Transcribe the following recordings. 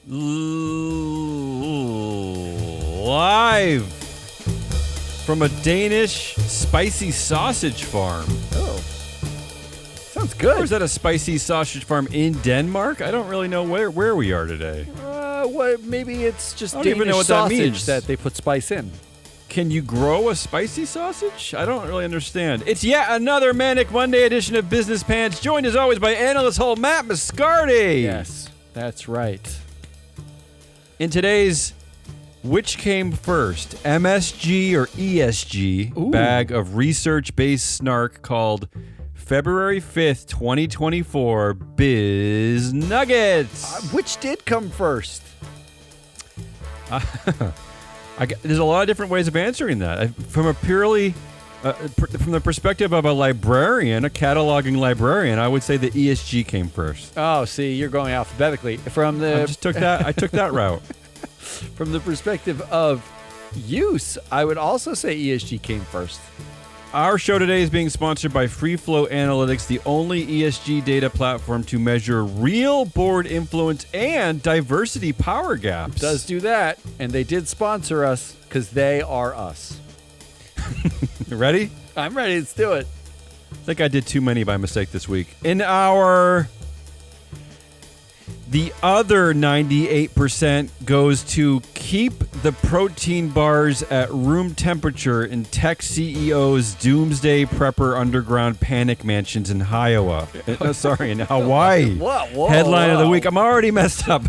Live from a Danish spicy sausage farm. Oh. Sounds good. Or is that a spicy sausage farm in Denmark? I don't really know where we are today. Maybe it's just I don't Danish even know what that means. that they put spice in. Can you grow a spicy sausage? I don't really understand. It's yet another Manic Monday edition of Business Pants, joined as always by analyst whole Matt Moscardi. Yes, that's right. In today's Which Came First, MSG or ESG, bag of research-based snark called February 5th, 2024 Biz Nuggets. Which did come first? There's a lot of different ways of answering that. From a purely, from the perspective of a librarian, a cataloging librarian, I would say the ESG came first. Oh, see, you're going alphabetically. I took that route. From the perspective of use, I would also say ESG came first. Our show today is being sponsored by FreeFlow Analytics, the only ESG data platform to measure real board influence and diversity power gaps. It does do that, and they did sponsor us because they are us. Ready? I'm ready. Let's do it. I think I did too many by mistake this week. The other 98% goes to keep the protein bars at room temperature in tech CEOs' doomsday prepper underground panic mansions in Iowa. In Hawaii. Whoa, Headline of the week. I'm already messed up.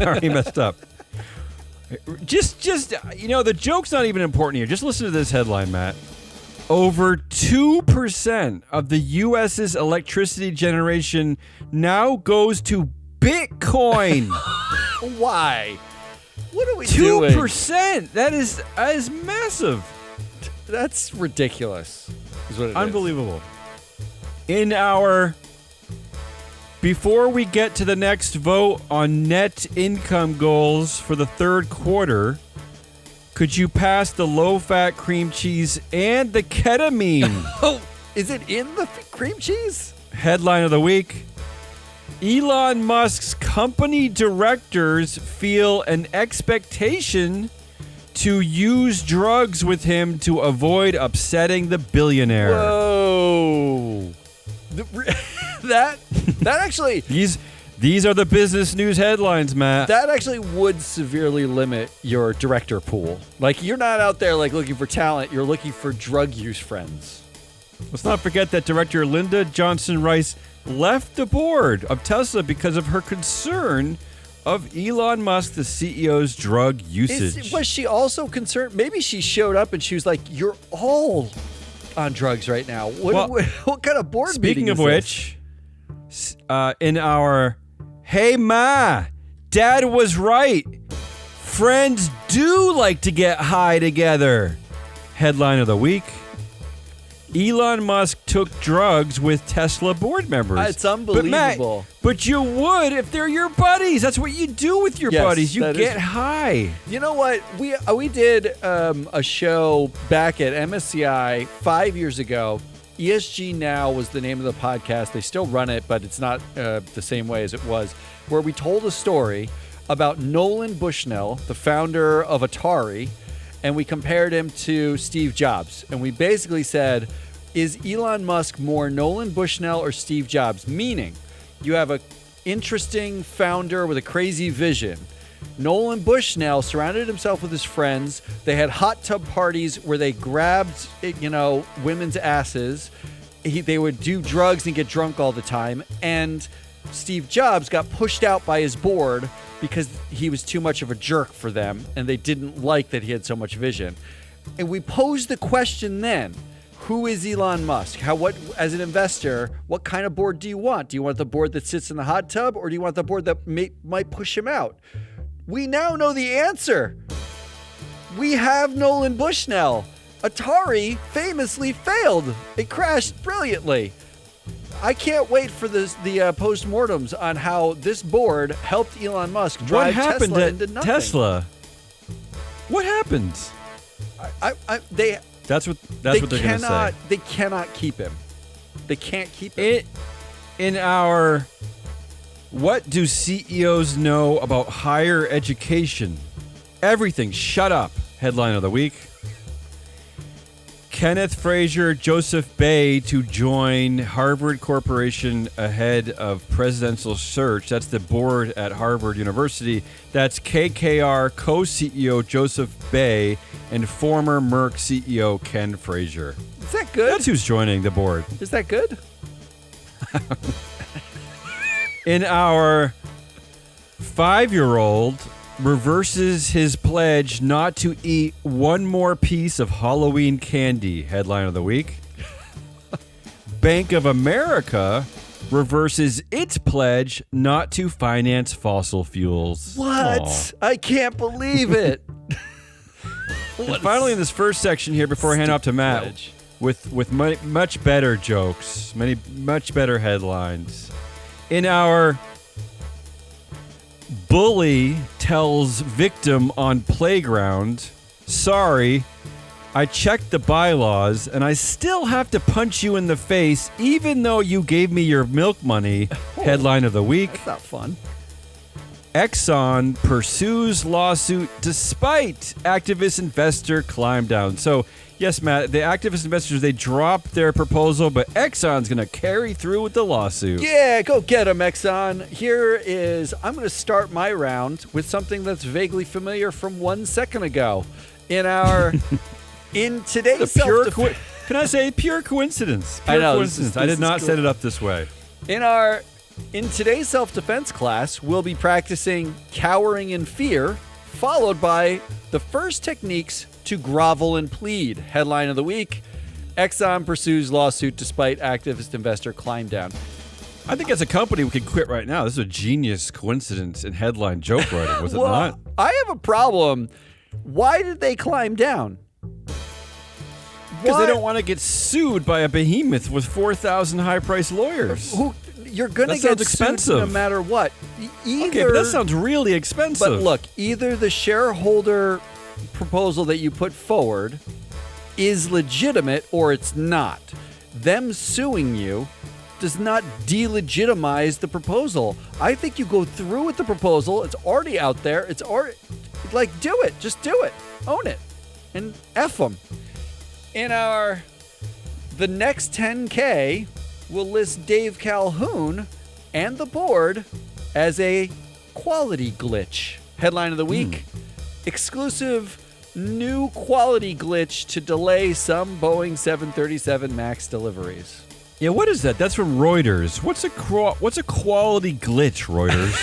Just, the joke's not even important here. Just listen to this headline, Matt. Over 2% of the U.S.'s electricity generation now goes to Bitcoin. Why? What are we doing? 2%. That is massive. That's ridiculous. Is what it Unbelievable. Before we get to the next vote on net income goals for the third quarter, could you pass the low-fat cream cheese and the ketamine? Oh, is it in the cream cheese? Headline of the week. Elon Musk's company directors feel an expectation to use drugs with him to avoid upsetting the billionaire. Whoa. That actually... These are the business news headlines, Matt. That actually would severely limit your director pool. Like, you're not out there like looking for talent. You're looking for drug use friends. Let's not forget that director Linda Johnson Rice left the board of Tesla because of her concern of Elon Musk, the CEO's drug usage. Was she also concerned? Maybe she showed up and she was like, "You're all on drugs right now." What kind of board meeting is this? Speaking of which, in our "Hey Ma, Dad was right. Friends do like to get high together" headline of the week. Elon Musk took drugs with Tesla board members. It's unbelievable. But you would if they're your buddies. That's what you do with your buddies. You get high. You know what? We did a show back at MSCI 5 years ago. ESG Now was the name of the podcast. They still run it, but it's not the same way as it was, where we told a story about Nolan Bushnell, the founder of Atari, and we compared him to Steve Jobs. And we basically said, is Elon Musk more Nolan Bushnell or Steve Jobs? Meaning, you have an interesting founder with a crazy vision. Nolan Bushnell surrounded himself with his friends. They had hot tub parties where they grabbed, women's asses. They would do drugs and get drunk all the time. And Steve Jobs got pushed out by his board because he was too much of a jerk for them, and they didn't like that he had so much vision. And we posed the question then, who is Elon Musk? As an investor, what kind of board do you want? Do you want the board that sits in the hot tub, or do you want the board that might push him out? We now know the answer. We have Nolan Bushnell. Atari famously failed. It crashed brilliantly. I can't wait for the postmortems on how this board helped Elon Musk drive Tesla into nothing. Tesla? What happened? That's what they're going to say. They cannot keep him. They can't keep him. In our What do CEOs know about higher education? Everything. Shut up. Headline of the week. Kenneth Frazier, Joseph Bay to join Harvard Corporation ahead of presidential search. That's the board at Harvard University. That's KKR co-CEO Joseph Bay and former Merck CEO Ken Frazier. Is that good? That's who's joining the board. Is that good? In our 5-year-old reverses his pledge not to eat one more piece of Halloween candy. Headline of the week. Bank of America reverses its pledge not to finance fossil fuels. What? Aw. I can't believe it. And finally, in this first section here, before I hand off to Matt, pledge. with much better jokes, much better headlines. In our bully tells victim on playground, sorry, I checked the bylaws and I still have to punch you in the face even though you gave me your milk money. Headline of the week. That's not fun. Exxon pursues lawsuit despite activist investor climb down. So, yes, Matt, the activist investors, they dropped their proposal, but Exxon's going to carry through with the lawsuit. Yeah, go get him, Exxon. I'm going to start my round with something that's vaguely familiar from 1 second ago. In today's self-defense. Can I say pure coincidence? I know. Coincidence. I did not set it up this way. In today's self-defense class, we'll be practicing cowering in fear, followed by the first techniques to grovel and plead. Headline of the week, Exxon pursues lawsuit despite activist investor climb down. I think as a company, we could quit right now. This is a genius coincidence in headline joke writing, was it Well, not? I have a problem. Why did they climb down? Because they don't want to get sued by a behemoth with 4,000 high-priced lawyers. You're going to That get sounds expensive. sued no matter what. Okay, but that sounds really expensive. But look, either the shareholder proposal that you put forward is legitimate or it's not. Them suing you does not delegitimize the proposal. I think you go through with the proposal. It's already out there. It's already, do it. Just do it. Own it. And F them. The next 10K will list Dave Calhoun and the board as a quality glitch. Headline of the week, exclusive new quality glitch to delay some Boeing 737 MAX deliveries. Yeah, what is that? That's from Reuters. What's a quality glitch, Reuters?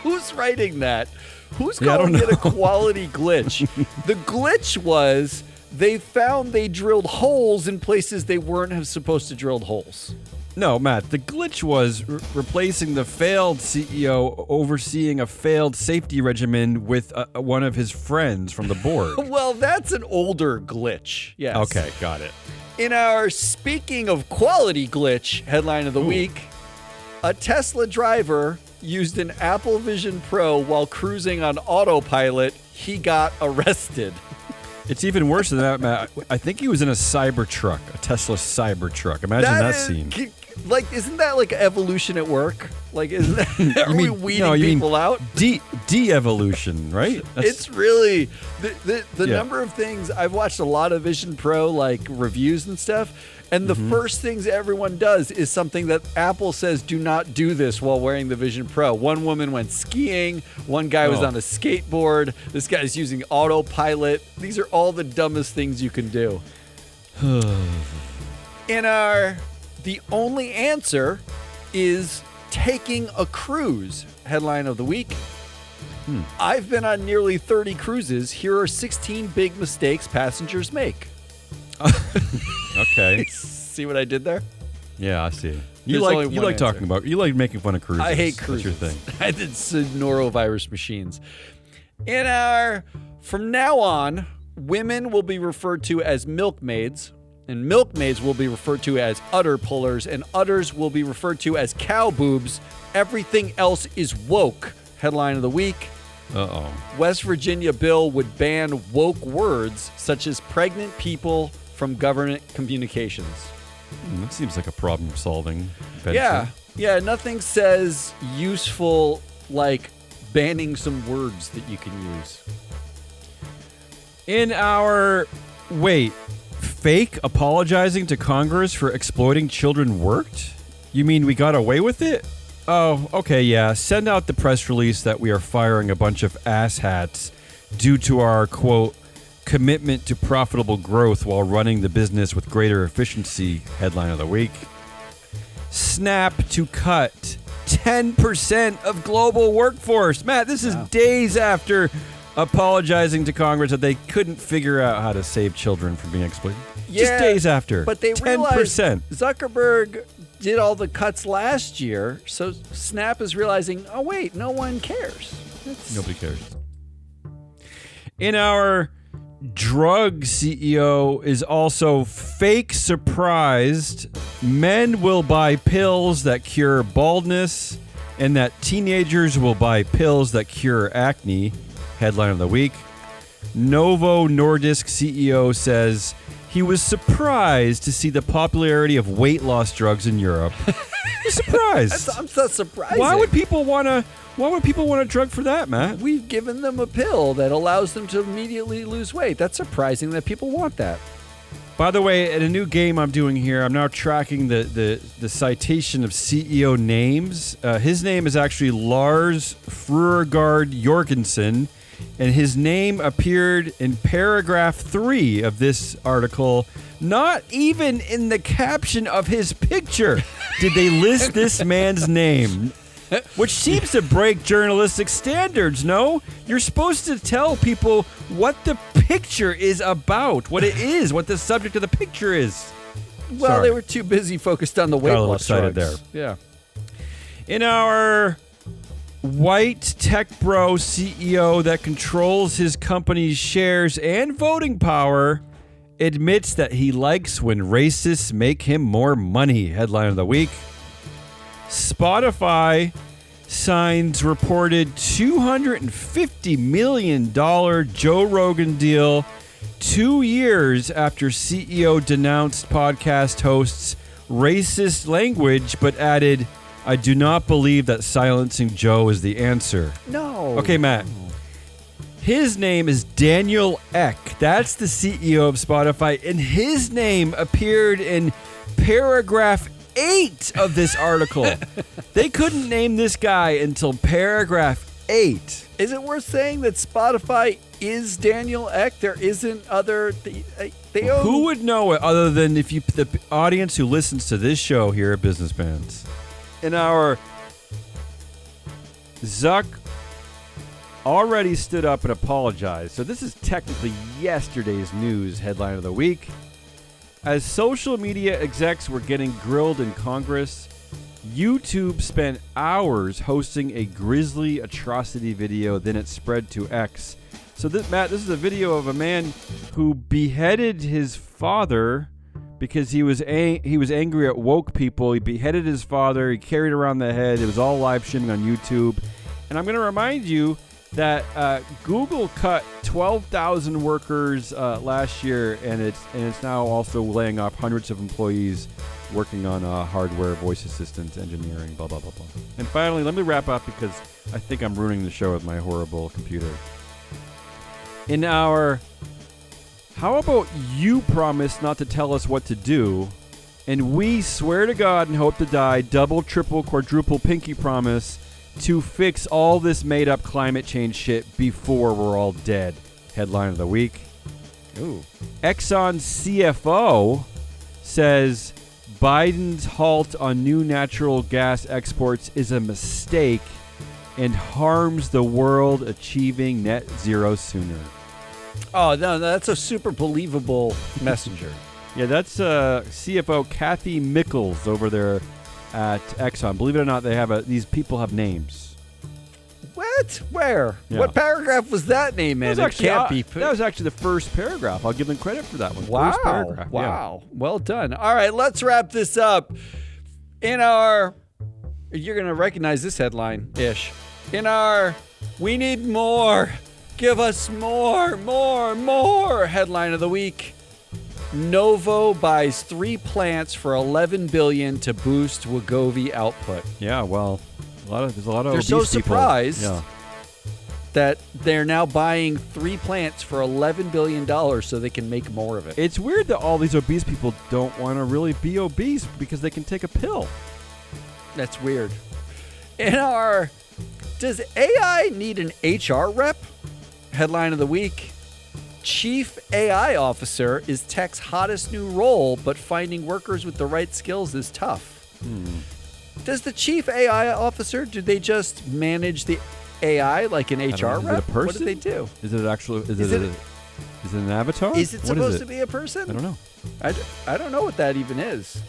Who's writing that? Who's I don't calling it a know. quality glitch? The glitch was they found they drilled holes in places they weren't supposed to drill holes. No, Matt, the glitch was replacing the failed CEO overseeing a failed safety regimen with one of his friends from the board. Well, that's an older glitch. Yes. Okay, got it. In our speaking of quality glitch headline of the week, a Tesla driver used an Apple Vision Pro while cruising on autopilot. He got arrested. It's even worse than that, Matt. I think he was in a Cybertruck, a Tesla Cybertruck. Imagine that scene. Isn't that like evolution at work? Isn't that, are we weeding people out? De-evolution, right? It's really the number of things. I've watched a lot of Vision Pro reviews and stuff, and the first things everyone does is something that Apple says do not do this while wearing the Vision Pro. One woman went skiing, one guy was on a skateboard, this guy's using autopilot. These are all the dumbest things you can do. The only answer is taking a cruise. Headline of the week. I've been on nearly 30 cruises. Here are 16 big mistakes passengers make. Okay. See what I did there? Yeah, I see. You like making fun of cruises. I hate cruises. That's your thing. I did norovirus machines. From now on, women will be referred to as milkmaids, and milkmaids will be referred to as udder pullers, and udders will be referred to as cow boobs. Everything else is woke. Headline of the week. Uh-oh. West Virginia bill would ban woke words such as pregnant people from government communications. That seems like a problem-solving venture. Yeah. Yeah, nothing says useful like banning some words that you can use. In our fake apologizing to Congress for exploiting children worked? You mean we got away with it? Oh, okay, yeah. Send out the press release that we are firing a bunch of asshats due to our, quote, commitment to profitable growth while running the business with greater efficiency. Headline of the week. Snap to cut 10% of global workforce. Matt, this is days after apologizing to Congress that they couldn't figure out how to save children from being exploited. Just days after. But they 10%. realized Zuckerberg did all the cuts last year, so Snap is realizing, oh wait, no one cares. Nobody cares. In our drug CEO is also fake surprised men will buy pills that cure baldness and that teenagers will buy pills that cure acne. Headline of the week. Novo Nordisk CEO says he was surprised to see the popularity of weight loss drugs in Europe. He's surprised. I'm so surprised. Why would people want a drug for that, Matt? We've given them a pill that allows them to immediately lose weight. That's surprising that people want that. By the way, in a new game I'm doing here, I'm now tracking the citation of CEO names. His name is actually Lars Fruergaard Jorgensen, and his name appeared in paragraph 3 of this article. Not even in the caption of his picture did they list this man's name, which seems to break journalistic standards, no? You're supposed to tell people what the picture is about, what it is, what the subject of the picture is. Well, Sorry. they were too busy focused on the weight loss excited drugs. there. Yeah. In our white tech bro CEO that controls his company's shares and voting power admits that he likes when racists make him more money. Headline of the week. Spotify signs reported $250 million Joe Rogan deal 2 years after CEO denounced podcast hosts' racist language, but added, I do not believe that silencing Joe is the answer. No. Okay, Matt. His name is Daniel Ek. That's the CEO of Spotify, and his name appeared in paragraph 8 of this article. They couldn't name this guy until paragraph 8. Is it worth saying that Spotify is Daniel Ek? There isn't other... They own... Who would know it other than the audience who listens to this show here at Business Bands? In our Zuck already stood up and apologized. So this is technically yesterday's news headline of the week. As social media execs were getting grilled in Congress, YouTube spent hours hosting a grisly atrocity video, then it spread to X. So Matt, this is a video of a man who beheaded his father because he was angry at woke people. He beheaded his father. He carried around the head. It was all live streaming on YouTube. And I'm going to remind you that Google cut 12,000 workers last year, and it's now also laying off hundreds of employees working on hardware, voice assistant, engineering, blah, blah, blah, blah. And finally, let me wrap up because I think I'm ruining the show with my horrible computer. In our how about you promise not to tell us what to do, and we swear to God and hope to die, double, triple, quadruple, pinky promise to fix all this made-up climate change shit before we're all dead. Headline of the week. Ooh. Exxon CFO says Biden's halt on new natural gas exports is a mistake and harms the world achieving net zero sooner. Oh, no, that's a super believable messenger. Yeah, that's CFO Kathy Mickles over there at Exxon. Believe it or not, these people have names. What? Where? Yeah. What paragraph was that name in? That was actually the first paragraph. I'll give them credit for that one. Wow. First paragraph. Wow. Yeah. Well done. All right, let's wrap this up. You're going to recognize this headline-ish. We need more. Give us more headline of the week. Novo buys 3 plants for $11 billion to boost Wegovy output. Yeah, well, there's a lot of They're obese so people. surprised Yeah. that they're now buying 3 plants for $11 billion so they can make more of it. It's weird that all these obese people don't want to really be obese because they can take a pill. That's weird. Does AI need an HR rep? Headline of the week. Chief AI Officer is tech's hottest new role, but finding workers with the right skills is tough. Does the Chief AI Officer, do they just manage the AI like an HR Is rep? it a person? What do they do? Is it actually? Is it it an avatar? Is it What supposed it? to be a person? I don't know. I don't know what that even is.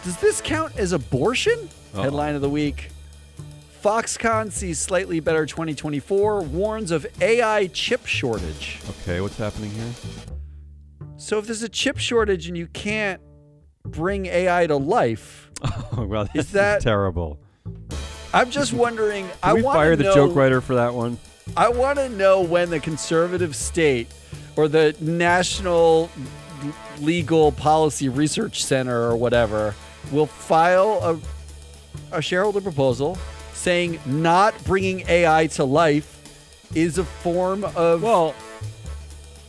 Does this count as abortion? Uh-oh. Headline of the week. Foxconn sees slightly better 2024, warns of AI chip shortage. Okay, what's happening here? So if there's a chip shortage and you can't bring AI to life, Oh, well, Is that's that- terrible. I'm just wondering. Can we fire the joke writer for that one? I want to know when the conservative state or the National Legal Policy Research Center or whatever will file a shareholder proposal saying not bringing AI to life is a form of... Well,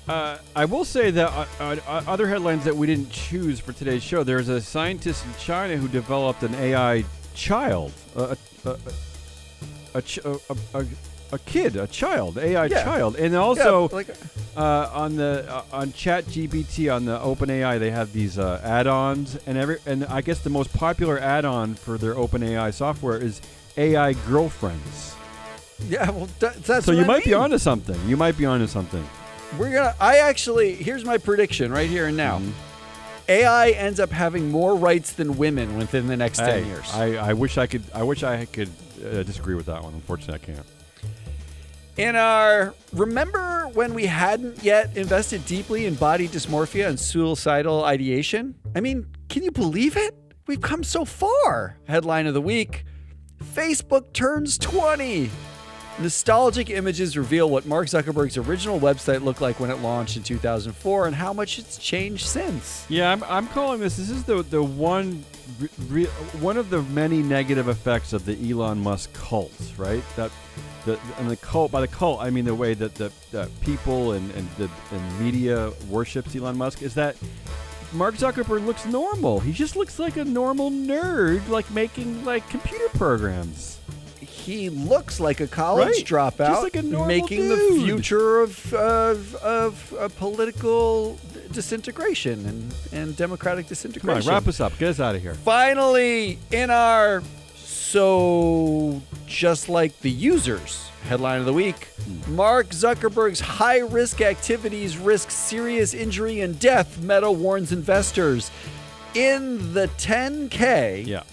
I will say that other headlines that we didn't choose for today's show, there's a scientist in China who developed an AI child, a child, AI Yeah. child, and also Yeah, like- on ChatGPT on the OpenAI they have these add-ons, and I guess the most popular add-on for their OpenAI software is AI girlfriends. yeah, well, that's So what you I might be mean. onto something. You might be onto something. Here's my prediction right here and now. Mhm. AI ends up having more rights than women within the next 10 years. I wish I could disagree with that one. Unfortunately, I can't. Remember when we hadn't yet invested deeply in body dysmorphia and suicidal ideation? I mean, can you believe it? We've come so far. Headline of the week, Facebook turns 20. Nostalgic images reveal what Mark Zuckerberg's original website looked like when it launched in 2004 and how much it's changed since. Yeah, I'm calling this. This is the one of the many negative effects of the Elon Musk cult, right? And the cult, by the cult I mean the way that people and media worships Elon Musk, is that Mark Zuckerberg looks normal. He just looks like a normal nerd, like making computer programs. He looks like a college Right. dropout, Just like a normal making the dude. future of political disintegration and democratic Come disintegration. on, wrap us up. Get us out of here. Finally, just like the users, headline of the week, Mark Zuckerberg's high-risk activities risk serious injury and death, Meta warns investors. In the 10K, Yeah.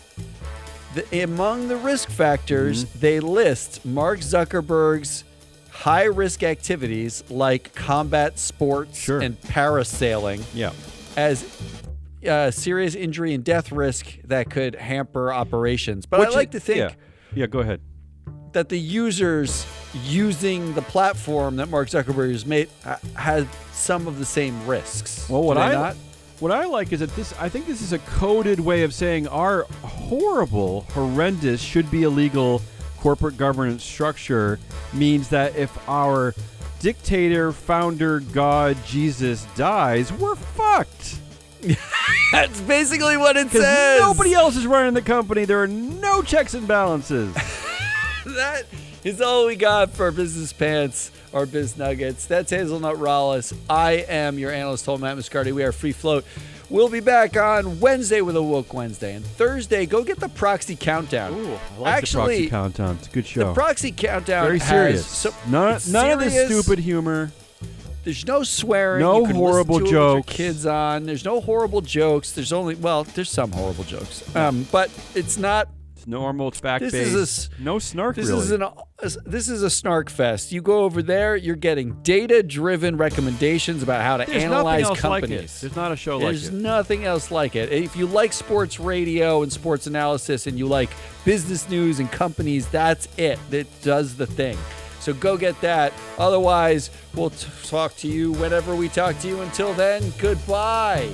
among the risk factors, they list Mark Zuckerberg's high-risk activities like combat sports Sure. and parasailing Yeah. as serious injury and death risk that could hamper operations. But Which I like to think Yeah, go ahead. that the users using the platform that Mark Zuckerberg has made has some of the same risks. Well, Do they not? what I like is that I think this is a coded way of saying our horrendous, should be illegal corporate governance structure means that if our dictator, founder, God, Jesus dies, we're fucked. That's basically what it Because says. nobody else is running the company. There are no checks and balances. That is all we got for Business Pants or Biz Nuggets. That's Hazelnut Rollis. I am your analyst, Matt Muscardi. We are Free Float. We'll be back on Wednesday with a Woke Wednesday. And Thursday, go get the Proxy Countdown. Ooh, I like the Proxy Countdown. It's a good show. The Proxy Countdown Very serious. None of this serious. stupid humor. There's no swearing. No You can horrible listen to it with your jokes. kids on. There's no horrible jokes. There's some horrible jokes. But it's not. It's normal. It's fact-based. This is no snark, This really. this is a snark fest. You go over there, you're getting data-driven recommendations about how to There's analyze nothing else companies. like it. There's not a show like There's it. nothing else like it. If you like sports radio and sports analysis and you like business news and companies, that's it. That does the thing. So go get that. Otherwise, we'll talk to you whenever we talk to you. Until then, goodbye.